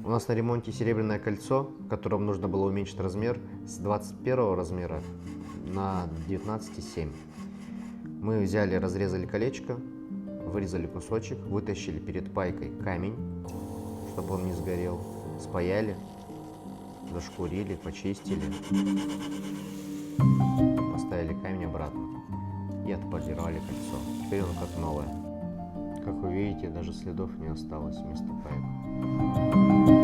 У нас на ремонте серебряное кольцо, которым нужно было уменьшить размер с 21 размера на 19,7. Мы взяли, разрезали колечко, вырезали кусочек, вытащили перед пайкой камень, чтобы он не сгорел, спаяли, зашкурили, почистили, поставили камень обратно и отполировали кольцо. Теперь оно как новое. Как вы видите, даже следов не осталось вместо пайка.